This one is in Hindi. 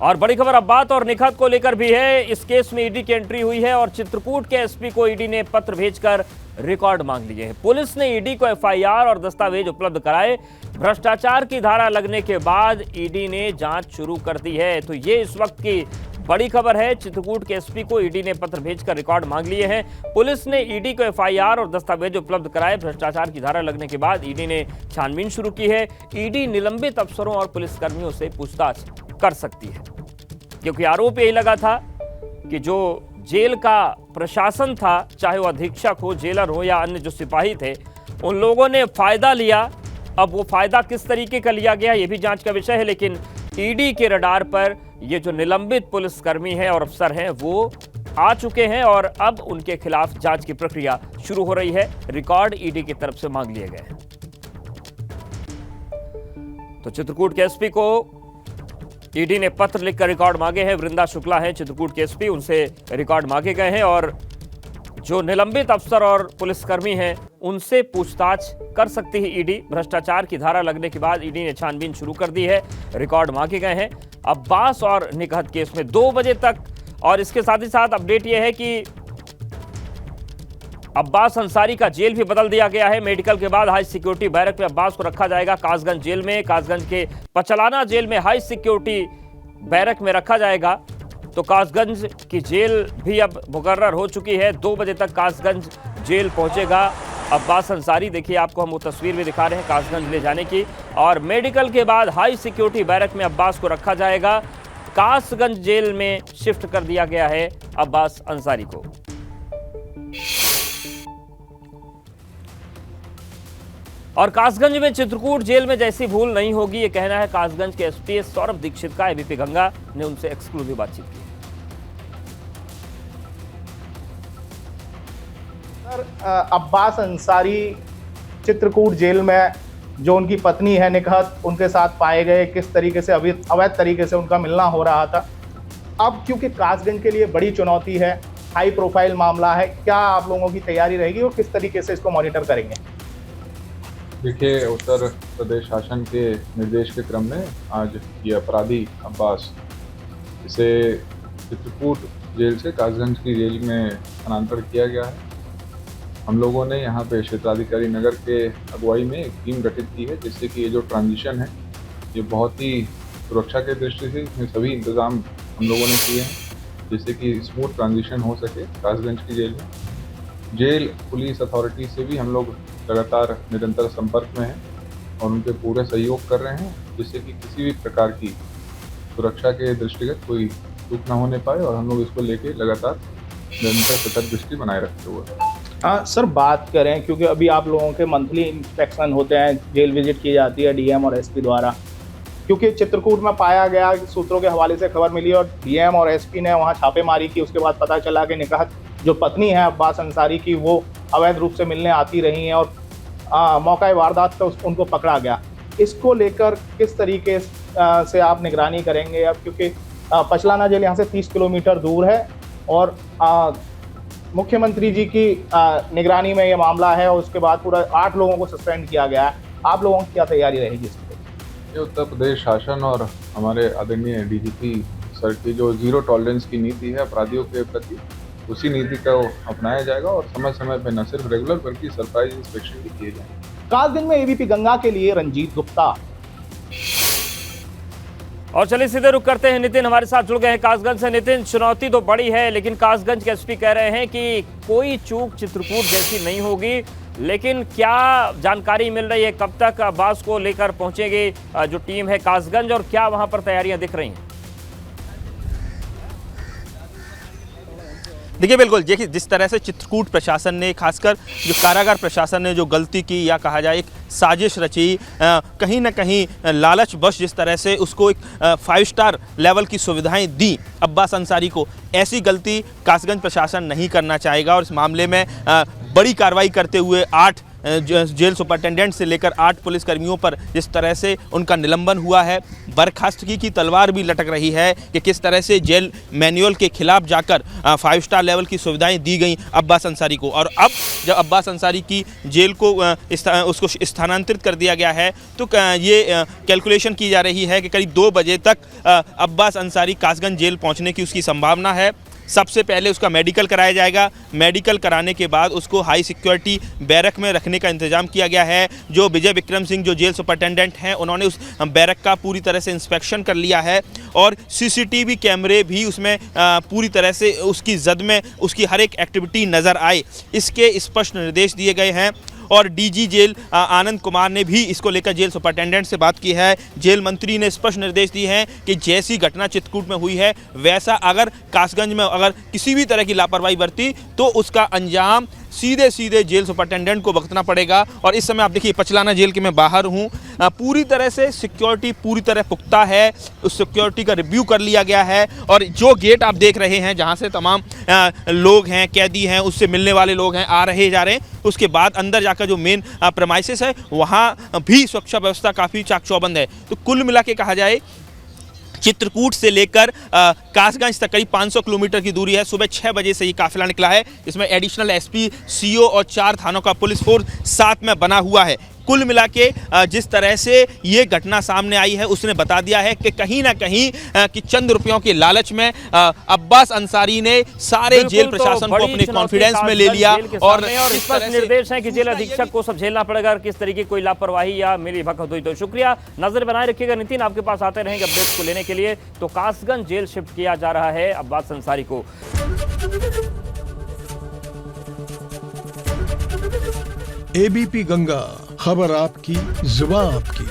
और बड़ी खबर अब्बास और निखत को लेकर भी है। इस केस में ईडी की एंट्री हुई है और चित्रकूट के एसपी को ईडी ने पत्र भेजकर रिकॉर्ड मांग लिए हैं। पुलिस ने ईडी को एफआईआर और दस्तावेज उपलब्ध कराए। भ्रष्टाचार की धारा लगने के बाद ईडी ने जांच शुरू कर दी है। तो ये इस वक्त की बड़ी खबर है। चित्रकूट के एसपी को ईडी ने पत्र भेजकर रिकॉर्ड मांग लिए हैं। पुलिस ने ईडी को एफआईआर और दस्तावेज उपलब्ध कराए। भ्रष्टाचार की धारा लगने के बाद ईडी ने छानबीन शुरू की है। ईडी निलंबित अफसरों और पुलिसकर्मियों से पूछताछ कर सकती है, क्योंकि आरोप यही लगा था कि जो जेल का प्रशासन था, चाहे वो अधीक्षक हो, जेलर हो या अन्य जो सिपाही थे, उन लोगों ने फायदा लिया। अब वो फायदा किस तरीके का लिया गया ये भी जांच का विषय है, लेकिन ईडी के रडार पर ये जो निलंबित पुलिसकर्मी हैं और अफसर हैं वो आ चुके हैं और अब उनके खिलाफ जांच की प्रक्रिया शुरू हो रही है। रिकॉर्ड ईडी की तरफ से मांग लिए गए हैं। तो चित्रकूट के एसपी को ईडी ने पत्र लिखकर रिकॉर्ड मांगे हैं। वृंदा शुक्ला हैं चित्रकूट के एसपी, उनसे रिकॉर्ड मांगे गए हैं और जो निलंबित अफसर और पुलिसकर्मी हैं उनसे पूछताछ कर सकती है ईडी। भ्रष्टाचार की धारा लगने के बाद ईडी ने छानबीन शुरू कर दी है। रिकॉर्ड मांगे गए हैं अब्बास और निखत केस में 2 बजे तक। और इसके साथ ही साथ अपडेट यह है कि अब्बास अंसारी का जेल भी बदल दिया गया है। मेडिकल के बाद हाई सिक्योरिटी बैरक में अब्बास को रखा जाएगा। कासगंज जेल में, कासगंज के पचलाना जेल में हाई सिक्योरिटी बैरक में रखा जाएगा। तो कासगंज की जेल भी अब मुकर्रर हो चुकी है। 2 बजे तक कासगंज जेल पहुंचेगा अब्बास अंसारी। देखिए, आपको हम वो तस्वीर भी दिखा रहे हैं कासगंज ले जाने की। और मेडिकल के बाद हाई सिक्योरिटी बैरक में अब्बास को रखा जाएगा। कासगंज जेल में शिफ्ट कर दिया गया है अब्बास अंसारी को। और कासगंज में चित्रकूट जेल में जैसी भूल नहीं होगी, ये कहना है कासगंज के एसपी सौरभ दीक्षित का। एबीपी गंगा ने उनसे एक्सक्लूसिव बातचीत की। अब्बास अंसारी चित्रकूट जेल में जो उनकी पत्नी है निखत, उनके साथ पाए गए, किस तरीके से अवैध तरीके से उनका मिलना हो रहा था। अब क्योंकि कासगंज के लिए बड़ी चुनौती है, हाई प्रोफाइल मामला है, क्या आप लोगों की तैयारी रहेगी और किस तरीके से इसको मॉनिटर करेंगे? देखिए, उत्तर प्रदेश शासन के निर्देश के क्रम में आज ये अपराधी अब्बास, इसे चित्रकूट जेल से कासगंज की जेल में स्थानांतरित किया गया है। हम लोगों ने यहाँ पे क्षेत्राधिकारी नगर के अगुवाई में एक टीम गठित की है, जिससे कि ये जो ट्रांजिशन है ये बहुत ही सुरक्षा के दृष्टि से इसमें सभी इंतजाम हम लोगों ने किए हैं, जिससे कि स्मूथ ट्रांजिशन हो सके कासगंज की जेल में। जेल पुलिस अथॉरिटी से भी हम लोग लगातार निरंतर संपर्क में हैं और उनके पूरे सहयोग कर रहे हैं, जिससे कि किसी भी प्रकार की सुरक्षा के दृष्टिगत कोई चूक न होने पाए और हम लोग इसको लेके लगातार निरंतर सतर्क दृष्टि बनाए रखते हुए। हाँ सर, बात करें क्योंकि अभी आप लोगों के मंथली इंस्पेक्शन होते हैं, जेल विजिट की जाती है डीएम और एसपी द्वारा, क्योंकि चित्रकूट में पाया गया, सूत्रों के हवाले से खबर मिली और डीएम और एसपी ने वहाँ छापेमारी की। उसके बाद पता चला कि निखत जो पत्नी है अब्बास अंसारी की, वो अवैध रूप से मिलने आती रही हैं और मौका वारदात पर उनको पकड़ा गया। इसको लेकर किस तरीके से आप निगरानी करेंगे अब, क्योंकि पचलाना जेल यहाँ से 30 किलोमीटर दूर है और मुख्यमंत्री जी की निगरानी में ये मामला है और उसके बाद पूरा 8 लोगों को सस्पेंड किया गया है। आप लोगों की क्या तैयारी रहेगी इसके लिए? ये उत्तर प्रदेश शासन और हमारे आदरणीय डीजीपी सर की जो जीरो टॉलरेंस की नीति है अपराधियों के प्रति, उसी नीति को अपनाया जाएगा और समय समय पर न सिर्फ रेगुलर बल्कि सरप्राइज इंस्पेक्शन भी किए जाएंगे। कासगंज में एबीपी गंगा के लिए रंजीत गुप्ता। और चलिए सीधे रुक करते हैं, नितिन हमारे साथ जुड़ गए हैं कासगंज से। नितिन, चुनौती तो बड़ी है, लेकिन कासगंज के एसपी कह रहे हैं कि कोई चूक चित्रकूट जैसी नहीं होगी, लेकिन क्या जानकारी मिल रही है, कब तक अब्बास को लेकर पहुंचेगी जो टीम है कासगंज और क्या वहां पर तैयारियां दिख रही हैं? देखिए, बिल्कुल, देखिए जिस तरह से चित्रकूट प्रशासन ने, खासकर जो कारागार प्रशासन ने जो गलती की या कहा जाए एक साजिश रची, कहीं ना कहीं लालच बश जिस तरह से उसको एक 5 स्टार लेवल की सुविधाएं दी अब्बास अंसारी को, ऐसी गलती कासगंज प्रशासन नहीं करना चाहेगा और इस मामले में बड़ी कार्रवाई करते हुए 8 जेल सुपरिटेंडेंट से लेकर 8 पुलिसकर्मियों पर जिस तरह से उनका निलंबन हुआ है, बर्खास्तगी की तलवार भी लटक रही है कि किस तरह से जेल मैनुअल के खिलाफ जाकर 5 स्टार लेवल की सुविधाएं दी गई अब्बास अंसारी को। और अब जब अब्बास अंसारी की जेल को उसको स्थानांतरित कर दिया गया है तो ये कैलकुलेशन की जा रही है कि करीब 2 बजे तक अब्बास अंसारी कासगंज जेल पहुंचने की उसकी संभावना है। सबसे पहले उसका मेडिकल कराया जाएगा, मेडिकल कराने के बाद उसको हाई सिक्योरिटी बैरक में रखने का इंतजाम किया गया है। जो विजय विक्रम सिंह जो जेल सुपरिटेंडेंट हैं उन्होंने उस बैरक का पूरी तरह से इंस्पेक्शन कर लिया है और सीसीटीवी कैमरे भी उसमें पूरी तरह से उसकी जद में उसकी हर एक एक्टिविटी नज़र आए, इसके स्पष्ट निर्देश दिए गए हैं। और डीजी जेल आनंद कुमार ने भी इसको लेकर जेल सुपरिटेंडेंट से बात की है। जेल मंत्री ने स्पष्ट निर्देश दिए हैं कि जैसी घटना चित्रकूट में हुई है वैसा अगर कासगंज में अगर किसी भी तरह की लापरवाही बरती तो उसका अंजाम सीधे सीधे जेल सुपरिटेंडेंट को भुगतना पड़ेगा। और इस समय आप देखिए पचलाना जेल के मैं बाहर हूँ, पूरी तरह से सिक्योरिटी पूरी तरह पुख्ता है, उस सिक्योरिटी का रिव्यू कर लिया गया है। और जो गेट आप देख रहे हैं जहाँ से तमाम लोग हैं, कैदी हैं, उससे मिलने वाले लोग हैं, आ रहे जा रहे हैं, उसके बाद अंदर जाकर जो मेन प्रेमाइसेस है वहाँ भी सुरक्षा व्यवस्था काफ़ी चाक चौबंद है। तो कुल मिला के कहा जाए चित्रकूट से लेकर कासगंज तक करीब 500 किलोमीटर की दूरी है। सुबह 6 बजे से ये काफिला निकला है, इसमें एडिशनल एसपी, सीओ और 4 थानों का पुलिस फोर्स साथ में बना हुआ है। कुल मिला के जिस तरह से ये घटना सामने आई है उसने बता दिया है कि कहीं ना कहीं कि चंद रुपयों के लालच में अब्बास अंसारी ने सारे जेल प्रशासन को अपने कॉन्फिडेंस में ले लिया। और इस पर निर्देश है कि जेल अधीक्षक को सब झेलना पड़ेगा अगर किस तरीके कोई लापरवाही या मिली भगत हुई तो। शुक्रिया, नजर बनाए रखिएगा नितिन, आपके पास आते रहेंगे अपडेट्स को लेने के लिए। तो कासगंज जेल शिफ्ट किया जा रहा है अब्बास अंसारी को। एबीपी गंगा, खबर आपकी, जुबान आपकी।